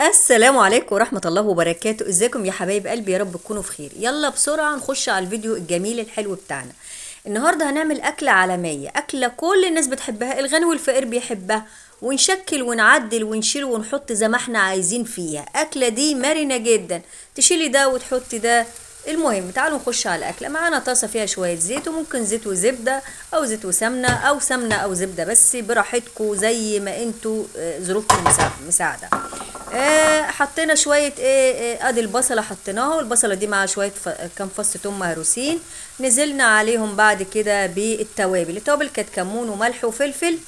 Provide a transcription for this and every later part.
السلام عليكم ورحمة الله وبركاته. ازيكم يا حبايب قلبي؟ يا رب تكونوا في خير. يلا بسرعة نخش على الفيديو الجميل الحلو بتاعنا. النهاردة هنعمل أكلة عالمية، أكلة كل الناس بتحبها، الغني والفقير بيحبها، ونشكل ونعدل ونشيل ونحط زي ما احنا عايزين فيها. أكلة دي مرنة جدا، تشيلي ده وتحطي ده. المهم تعالوا نخش على الأكلة. معانا طاسة فيها شوية زيت، وممكن زيت وزبدة أو زيت وسمنة أو سمنة أو زبدة، بس براحتكم زي ما انتوا ظروفكم مساعدة. حطينا شويه ادي البصله حطيناها، والبصله دي مع شويه كام فص توم مهروسين. نزلنا عليهم بعد كده بالتوابل. التوابل كانت كمون وملح وفلفل،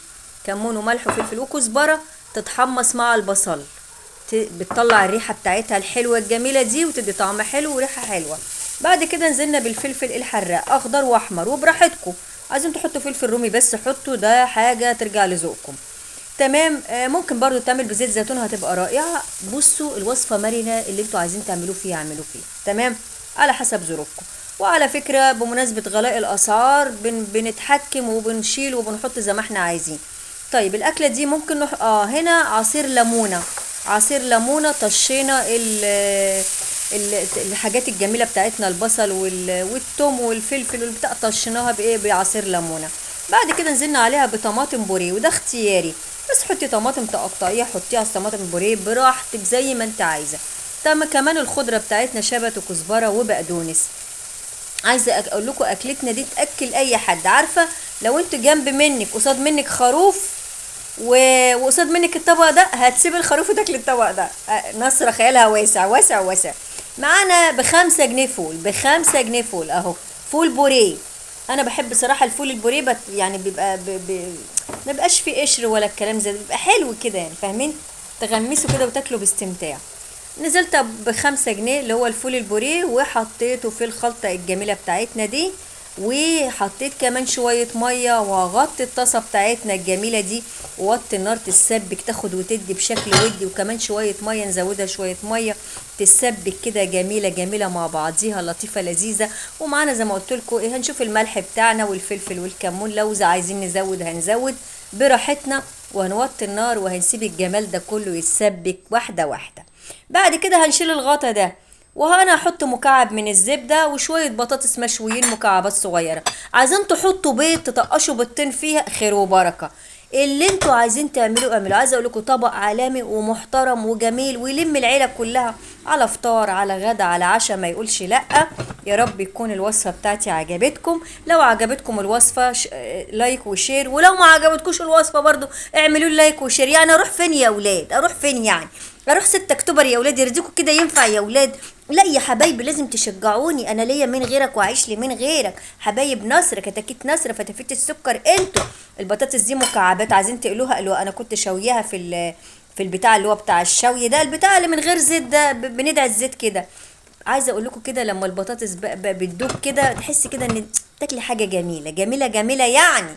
كمون وملح وفلفل وكزبره، تتحمص مع البصل، بتطلع الريحه بتاعتها الحلوه الجميله دي، وتدي طعم حلو وريحه حلوه. بعد كده نزلنا بالفلفل الحراق اخضر واحمر، وبراحتكم عايزين تحطوا فلفل رومي بس حطوا، ده حاجه ترجع لذوقكم. تمام. ممكن برضو تعمل بزيت زيتون، هتبقى رائعة. بصوا الوصفة مرنة، اللي انتوا عايزين تعملوه فيها اعملوه فيها، تمام، على حسب ظروفكم. وعلى فكرة بمناسبة غلاء الاسعار بنتحكم وبنشيل وبنحط زي ما احنا عايزين. طيب الاكلة دي ممكن هنا عصير ليمونة، عصير ليمونة. طشينا الحاجات الجميلة بتاعتنا، البصل والثوم والفلفل والبتاع، طشيناها بايه؟ بعصير ليمونة. بعد كده نزلنا عليها بطماطم بوريه، وده اختياري، بس حطي طماطم تقطعيها، حطيها على طماطم بوريه براحتك زي ما انت عايزه. تمام. كمان الخضره بتاعتنا شبت وكزبره وبقدونس. عايزه اقول لكم اكلتنا دي تاكل اي حد. عارفه لو انت جنب منك قصاد منك خروف وقصاد منك الطبق ده، هتسيب الخروف وتاكل الطبق ده. نصرة خيالها واسع واسع واسع. معانا ب5 جنيه فول، ب5 جنيه فول اهو، فول بوريه. انا بحب صراحه الفول البوريه، يعني بيبقى ما بيبقاش فيه قشر ولا الكلام زي ده، بيبقى حلو كده يعني، فاهمين؟ تغمسوا كده وتاكلوا باستمتاع. نزلت ب5 جنيه اللي هو الفول البوريه، وحطيته في الخلطة الجميلة بتاعتنا دي، وحطيت كمان شوية مية، وغطي الطاسة بتاعتنا الجميلة دي، ووطي النار تتسبك، تاخد وتدي بشكل ودي، وكمان شوية مية نزودها شوية مية تتسبك كده جميلة جميلة مع بعضيها، لطيفة لذيذة. ومعانا زي ما قلت لكم هنشوف الملح بتاعنا والفلفل والكمون، لو عايزين نزود هنزود براحتنا، وهنوطي النار وهنسيب الجمال ده كله يتسبك واحدة واحدة. بعد كده هنشيل الغطا ده، وهنا هحط مكعب من الزبدة وشوية بطاطس مشويين مكعبات صغيرة. عايزين تحطوا بيض تطقشوا بيضتين فيها، خير وبركة. اللي انتوا عايزين تعملوه اعملوا. عايزه اقول لكم طبق عالمي ومحترم وجميل، ويلم العيله كلها على فطار على غدا على عشاء، ما يقولش لا. يا رب يكون الوصفه بتاعتي عجبتكم. لو عجبتكم الوصفه لايك وشير، ولو ما عجبتكوش الوصفه برضو اعملوا لايك وشير. يعني اروح فين يا اولاد؟ اروح فين يعني؟ اروح 6 اكتوبر يا ولاد؟ يرضيكوا كده؟ ينفع يا ولاد؟ لا يا حبايبي، لازم تشجعوني. انا ليا من غيرك وعيش لي من غيرك. حبايب نصر، كتاكيت نصر، فتافيت السكر انتوا. البطاطس دي مكعبات، عايزين تقلوها قلوها. انا كنت شويها في البتاع اللي هو بتاع الشوي ده، البتاع اللي من غير زيت ده، بندعي الزيت كده. عايزه اقول لكم كده لما البطاطس بتدوب كده، تحسي كده ان تاكلي حاجه جميله جميله جميله يعني.